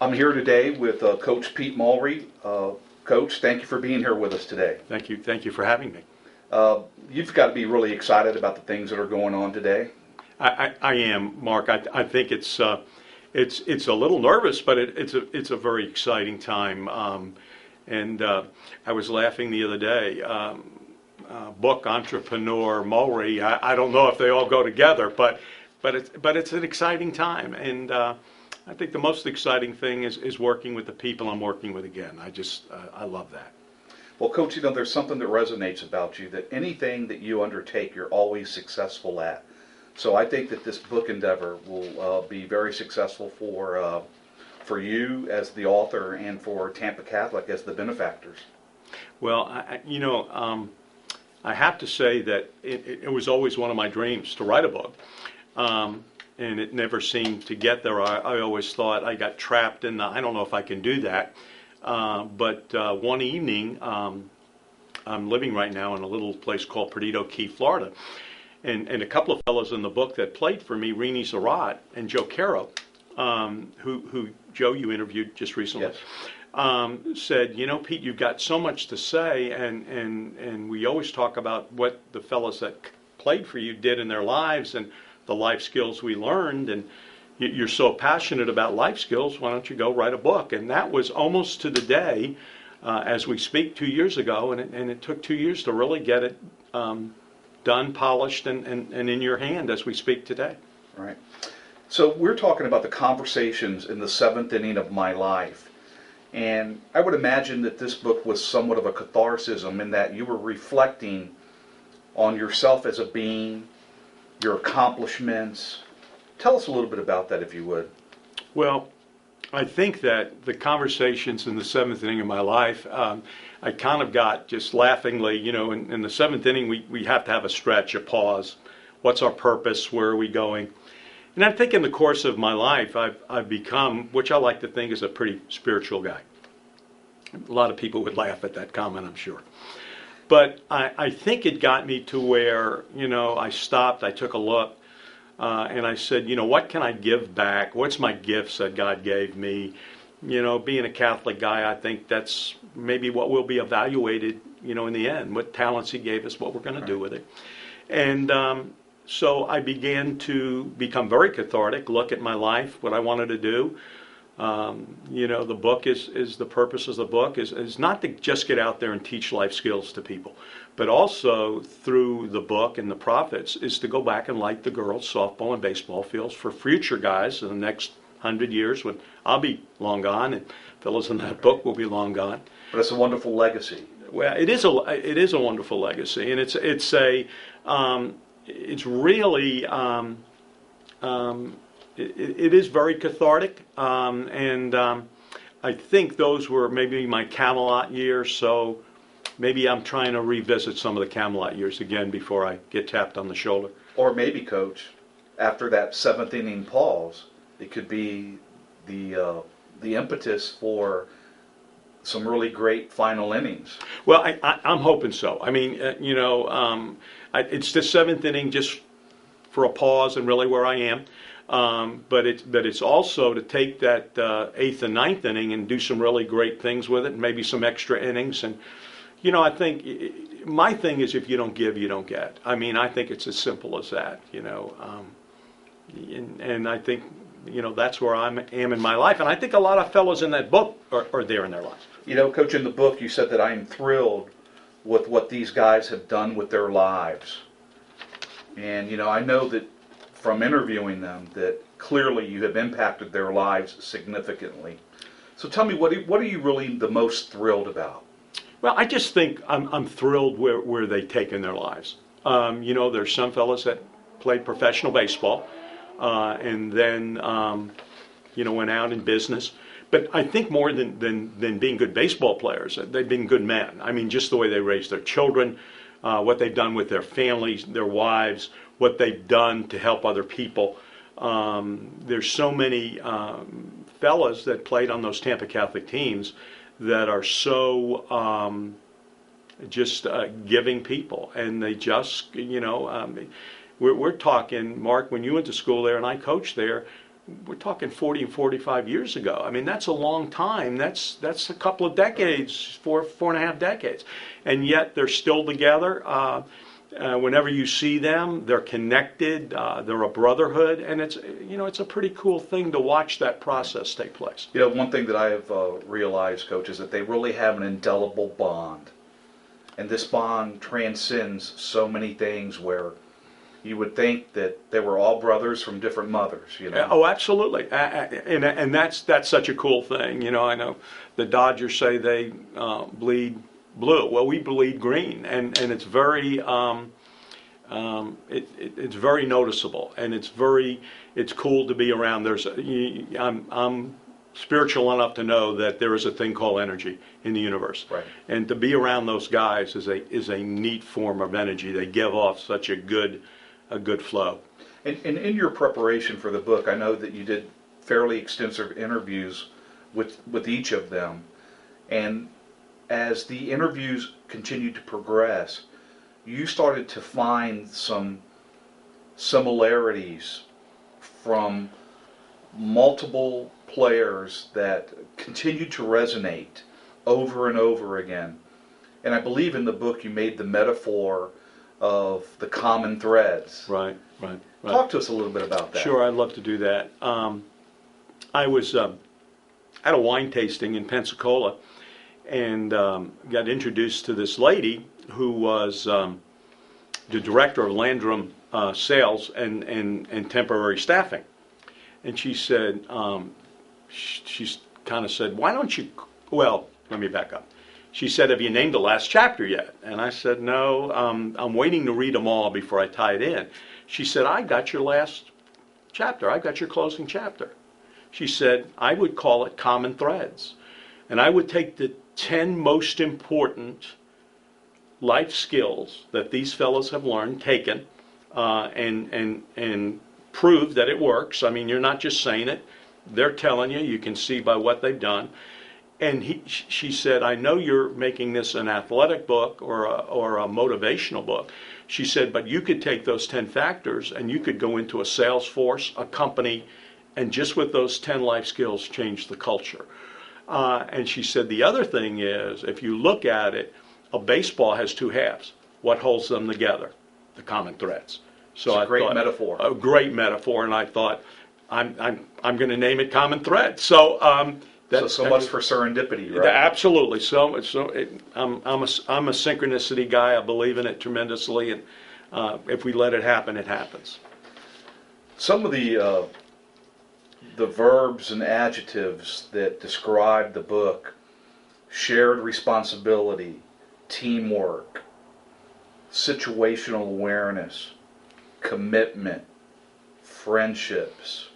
I'm here today with Coach Pete Mulry. Coach, thank you for being here with us today. Thank you for having me. You've got to be really excited about the things that are going on today. I am, Mark. I think it's a little nervous, but it's a very exciting time. I was laughing the other day. Book entrepreneur Mulry. I don't know if they all go together, but it's an exciting time, and I think the most exciting thing is working with the people I'm working with again. I love that. Well, Coach, there's something that resonates about you, that anything that you undertake, you're always successful at. So I think that this book endeavor will be very successful for you as the author and for Tampa Catholic as the benefactors. Well, I have to say that it was always one of my dreams to write a book. And it never seemed to get there. I always thought I got trapped in I don't know if I can do that. But one evening, I'm living right now in a little place called Perdido Key, Florida. And a couple of fellows in the book that played for me, Rini Zarat and Joe Caro, who Joe, you interviewed just recently. Yes. Said, Pete, you've got so much to say, and we always talk about what the fellows that played for you did in their lives and the life skills we learned, and you're so passionate about life skills, why don't you go write a book? And that was almost to the day as we speak 2 years ago, and it took 2 years to really get it done, polished, and in your hand as we speak today. Right. So we're talking about the conversations in the seventh inning of my life. And I would imagine that this book was somewhat of a catharsis in that you were reflecting on yourself as a being, your accomplishments. Tell us a little bit about that, if you would. Well, I think that the conversations in the seventh inning of my life, I kind of got just laughingly, in the seventh inning, we have to have a stretch, a pause. What's our purpose? Where are we going? And I think in the course of my life, I've become, which I like to think is a pretty spiritual guy. A lot of people would laugh at that comment, I'm sure. But I think it got me to where, I stopped, I took a look, and I said, what can I give back? What's my gifts that God gave me? Being a Catholic guy, I think that's maybe what will be evaluated, in the end, what talents He gave us, what we're going to do with it. And so I began to become very cathartic, look at my life, what I wanted to do. The book is the purpose of the book is not to just get out there and teach life skills to people, but also through the book and the profits is to go back and light the girls' softball and baseball fields for future guys in the next 100 years when I'll be long gone and fellows in that book will be long gone. But it's a wonderful legacy. Well, it is a wonderful legacy, and it's really. It is very cathartic, and I think those were maybe my Camelot years, so maybe I'm trying to revisit some of the Camelot years again before I get tapped on the shoulder. Or maybe, Coach, after that seventh inning pause, it could be the impetus for some really great final innings. Well, I'm hoping so. I mean, it's the seventh inning just for a pause and really where I am. But it's also to take that eighth and ninth inning and do some really great things with it, and maybe some extra innings. And I think my thing is if you don't give, you don't get. I mean, I think it's as simple as that. And I think that's where I am in my life. And I think a lot of fellows in that book are there in their lives. Coach, in the book you said that I am thrilled with what these guys have done with their lives. And I know that from interviewing them that clearly you have impacted their lives significantly. So tell me, what are you really the most thrilled about? Well, I just think I'm thrilled where they've taken their lives. There's some fellas that played professional baseball and then, went out in business. But I think more than being good baseball players, they've been good men. I mean, just the way they raised their children, what they've done with their families, their wives, what they've done to help other people. There's so many fellas that played on those Tampa Catholic teams that are so just giving people, and they just, we're talking, Mark, when you went to school there and I coached there, we're talking 40 and 45 years ago. I mean, that's a long time. That's a couple of decades, four and a half decades. And yet they're still together. Whenever you see them, they're connected. They're a brotherhood. And it's a pretty cool thing to watch that process take place. One thing that I have realized, Coach, is that they really have an indelible bond. And this bond transcends so many things where you would think that they were all brothers from different mothers, Oh, absolutely. And that's such a cool thing. I know the Dodgers say they bleed blue. Well, we bleed green, and it's very it's very noticeable, and it's cool to be around. I'm spiritual enough to know that there is a thing called energy in the universe, right. And to be around those guys is a neat form of energy. They give off such a good flow. And in your preparation for the book, I know that you did fairly extensive interviews with each of them. And as the interviews continued to progress, you started to find some similarities from multiple players that continued to resonate over and over again. And I believe in the book you made the metaphor of the common threads. Right. Talk to us a little bit about that. Sure, I'd love to do that. I was at a wine tasting in Pensacola and got introduced to this lady who was the director of Landrum sales and temporary staffing. And she said, she kind of said, why don't you, well, let me back up. She said, have you named the last chapter yet? And I said, no, I'm waiting to read them all before I tie it in. She said, I got your last chapter. I got your closing chapter. She said, I would call it Common Threads. And I would take the 10 most important life skills that these fellows have learned, taken, and prove that it works. I mean, you're not just saying it. They're telling you. You can see by what they've done. And she said, I know you're making this an athletic book or a motivational book. She said, but you could take those 10 factors and you could go into a sales force, a company, and just with those 10 life skills, change the culture. And she said, the other thing is, if you look at it, a baseball has two halves. What holds them together? The common threads. So it's a great metaphor. A great metaphor, and I thought, I'm going to name it Common Thread. So so much for serendipity, right? Absolutely. I'm a synchronicity guy. I believe in it tremendously, and if we let it happen, it happens. Some of the verbs and adjectives that describe the book: shared responsibility, teamwork, situational awareness, commitment, friendships,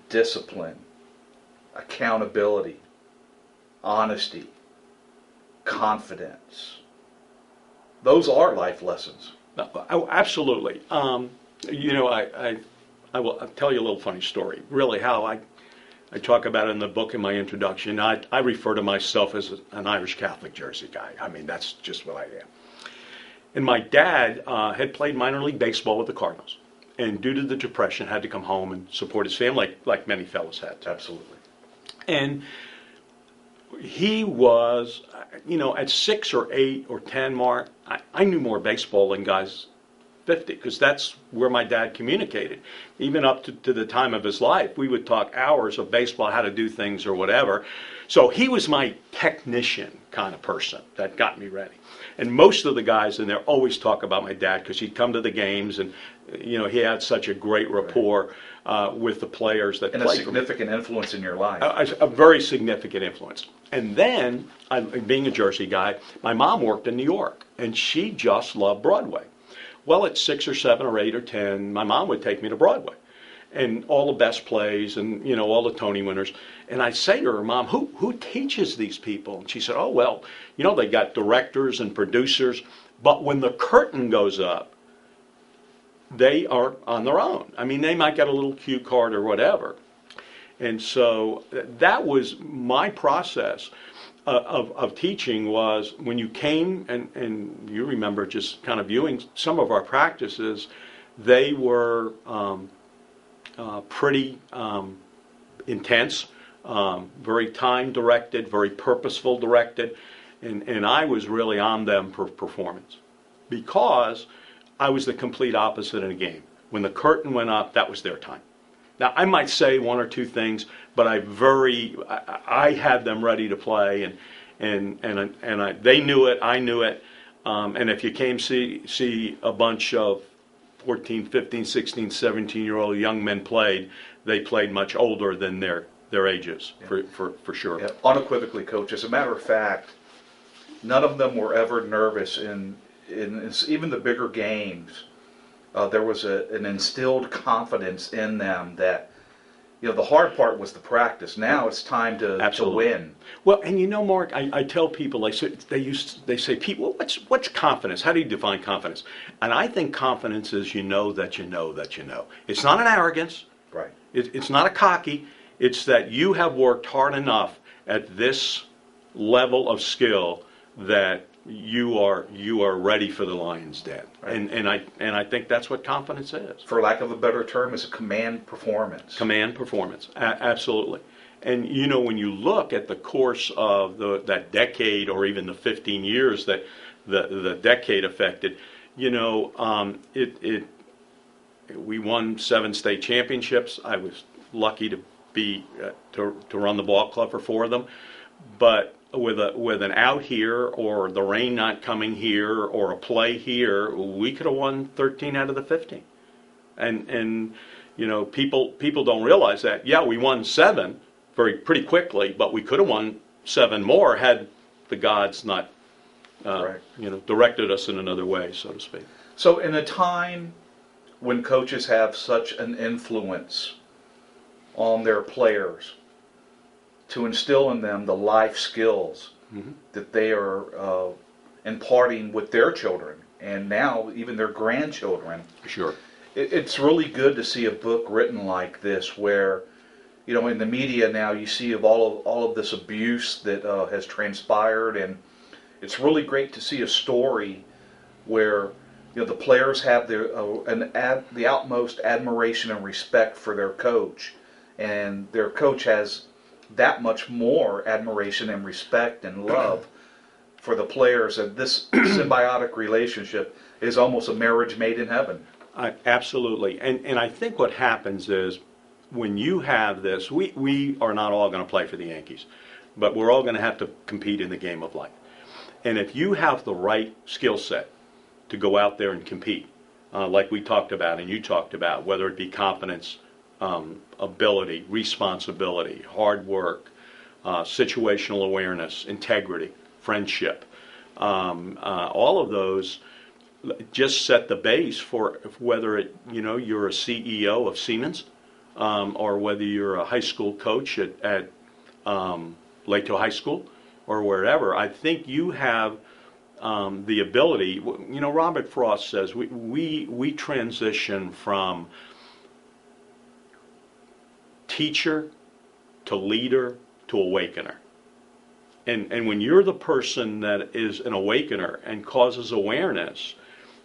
discipline, accountability, honesty, confidence. Those are life lessons. Oh, absolutely. I will tell you a little funny story. Really, how I talk about it in the book in my introduction. I refer to myself as an Irish Catholic Jersey guy. I mean, that's just what I am. And my dad had played minor league baseball with the Cardinals, and due to the Depression, had to come home and support his family, like many fellows had to. Absolutely. And he was, at 6 or 8 or 10 mark, I knew more baseball than guys 50, because that's where my dad communicated. Even up to the time of his life, we would talk hours of baseball, how to do things or whatever. So he was my technician kind of person that got me ready. And most of the guys in there always talk about my dad because he'd come to the games and, he had such a great rapport with the players that played. And a significant influence in your life. A very significant influence. And then, being a Jersey guy, my mom worked in New York, and she just loved Broadway. Well, at 6 or 7 or 8 or 10, my mom would take me to Broadway. And all the best plays and, all the Tony winners. And I'd say to her, Mom, who teaches these people? And she said, oh, well, they got directors and producers. But when the curtain goes up, they are on their own. I mean, they might get a little cue card or whatever. And so that was my process of teaching, was when you came, and you remember just kind of viewing some of our practices, they were pretty intense, very time-directed, very purposeful-directed, and I was really on them for performance because I was the complete opposite in a game. When the curtain went up, that was their time. Now, I might say one or two things, but I had them ready to play, and they knew it, I knew it, and if you came see a bunch of 14, 15, 16, 17-year-old young men they played much older than their ages, Yeah. for sure. Yeah, unequivocally, Coach. As a matter of fact, none of them were ever nervous in even the bigger games. There was an instilled confidence in them that, the hard part was the practice. Now it's time to win. Well, and Mark, I tell people, they say, Pete, well, what's confidence? How do you define confidence? And I think confidence is you know that you know that you know. It's not an arrogance. Right. It's not a cocky. It's that you have worked hard enough at this level of skill that you are ready for the lion's den. Right. And I think that's what confidence is. For lack of a better term, it's a command performance. Command performance, absolutely. And when you look at the course of that decade, or even the 15 years that the decade affected, we won 7 state championships. I was lucky to be to run the ball club for 4 of them, but with an out here, or the rain not coming here, or a play here, we could have won 13 out of the 15. And people don't realize that. Yeah, we won 7 pretty quickly, but we could have won 7 more had the gods not directed us in another way, so to speak. So in a time when coaches have such an influence on their players, to instill in them the life skills that they are imparting with their children, and now even their grandchildren. Sure. It's really good to see a book written like this, where, in the media now you see of all of this abuse that has transpired, and it's really great to see a story where the players have the utmost admiration and respect for their coach, and their coach has that much more admiration and respect and love for the players, and this symbiotic relationship is almost a marriage made in heaven. Absolutely. And I think what happens is, when you have this, we are not all going to play for the Yankees, but we're all going to have to compete in the game of life. And if you have the right skill set to go out there and compete, like we talked about and you talked about, whether it be confidence, ability, responsibility, hard work, situational awareness, integrity, friendship, all of those just set the base for whether you're a CEO of Siemens, or whether you're a high school coach at Lato High School or wherever. I think you have the ability. Robert Frost says we transition from teacher to leader to awakener. And when you're the person that is an awakener and causes awareness,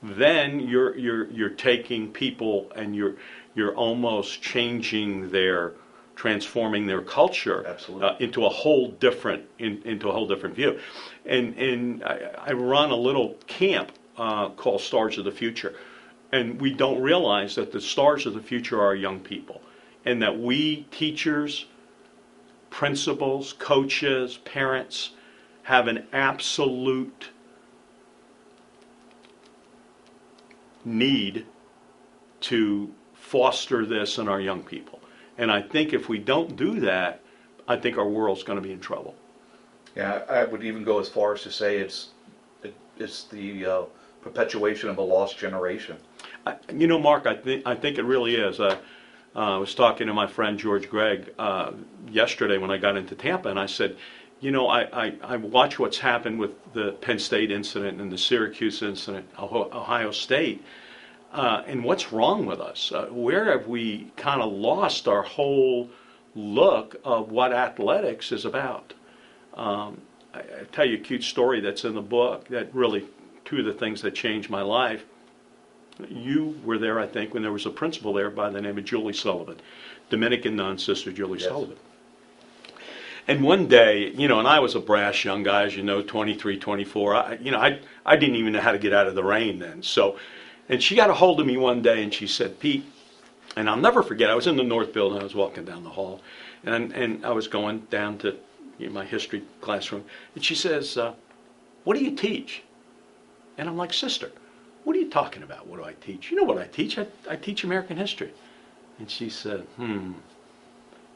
then you're taking people and you're almost changing transforming their culture into a whole different view. And I run a little camp called Stars of the Future, and we don't realize that the stars of the future are young people, and that we teachers, principals, coaches, parents have an absolute need to foster this in our young people. And I think if we don't do that, I think our world's going to be in trouble. Yeah, I would even go as far as to say it's the perpetuation of a lost generation. Mark, I think it really is. I was talking to my friend George Gregg yesterday when I got into Tampa, and I said, I watch what's happened with the Penn State incident and the Syracuse incident, Ohio State, and what's wrong with us? Where have we kind of lost our whole look of what athletics is about? I tell you a cute story that's in the book that really, 2 of the things that changed my life. You were there, I think, when there was a principal there by the name of Julie Sullivan, Dominican nun, Sister Julie Sullivan. And one day, and I was a brash young guy, as you know, 23, 24. I didn't even know how to get out of the rain then. And she got a hold of me one day and she said, Pete, and I'll never forget, I was in the North Building, I was walking down the hall, and I was going down to my history classroom, and she says, what do you teach? And I'm like, sister, what are you talking about? What do I teach? You know what I teach? I teach American history. And she said,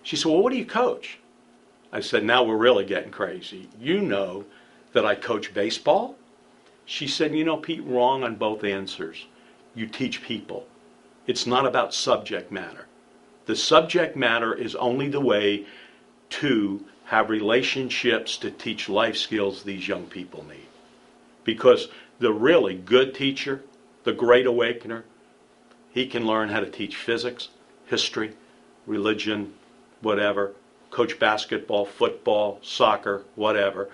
She said, well, what do you coach? I said, now we're really getting crazy. You know that I coach baseball? She said, Pete, wrong on both answers. You teach people. It's not about subject matter. The subject matter is only the way to have relationships to teach life skills these young people need. Because the really good teacher, the great awakener, he can learn how to teach physics, history, religion, whatever, coach basketball, football, soccer, whatever.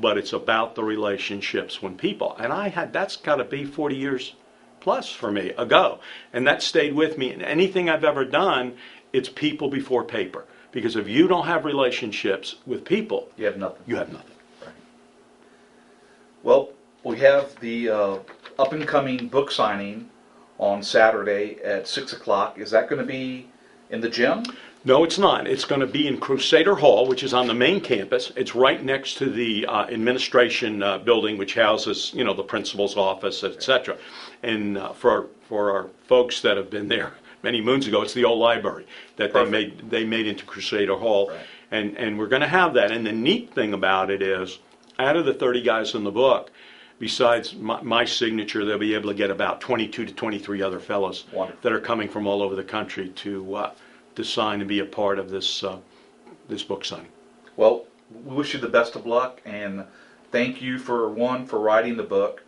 But it's about the relationships when people, and that's got to be 40 years plus for me ago. And that stayed with me. And anything I've ever done, it's people before paper. Because if you don't have relationships with people, you have nothing. You have nothing. Right. Well, we have the up and coming book signing on Saturday at 6 o'clock. Is that going to be in the gym? No, it's not. It's going to be in Crusader Hall, which is on the main campus. It's right next to the administration building, which houses, the principal's office, etc. And for our folks that have been there many moons ago, it's the old library that they made into Crusader Hall. Right. And we're going to have that. And the neat thing about it is, out of the 30 guys in the book, besides my signature, they'll be able to get about 22 to 23 other fellows that are coming from all over the country to sign and be a part of this book signing. Well, we wish you the best of luck, and thank you for writing the book,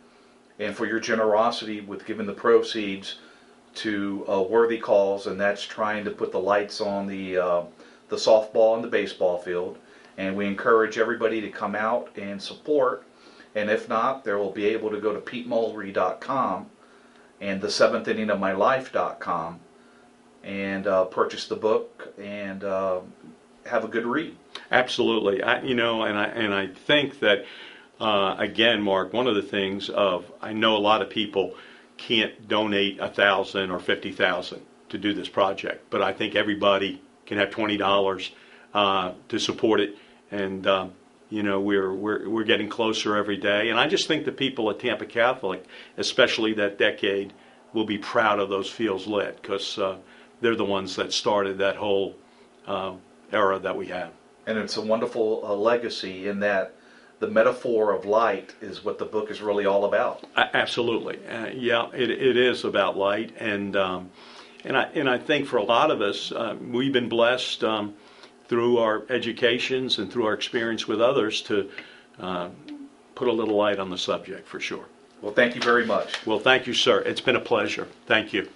and for your generosity with giving the proceeds to Worthy Cause, and that's trying to put the lights on the softball and the baseball field. And we encourage everybody to come out and support. And if not, they will be able to go to PeteMulry.com and the 7th inning of my life.com and purchase the book and have a good read. Absolutely. I think that again, Mark, one of the things I know a lot of people can't donate $1,000 or $50,000 to do this project, but I think everybody can have $20 to support it, and we're getting closer every day. And I just think the people at Tampa Catholic, especially that decade, will be proud of those fields lit, because they're the ones that started that whole era that we have. And it's a wonderful legacy in that the metaphor of light is what the book is really all about. Absolutely. Yeah, it is about light. And I think for a lot of us, we've been blessed through our educations and through our experience with others to put a little light on the subject, for sure. Well, thank you very much. Well, thank you, sir. It's been a pleasure. Thank you.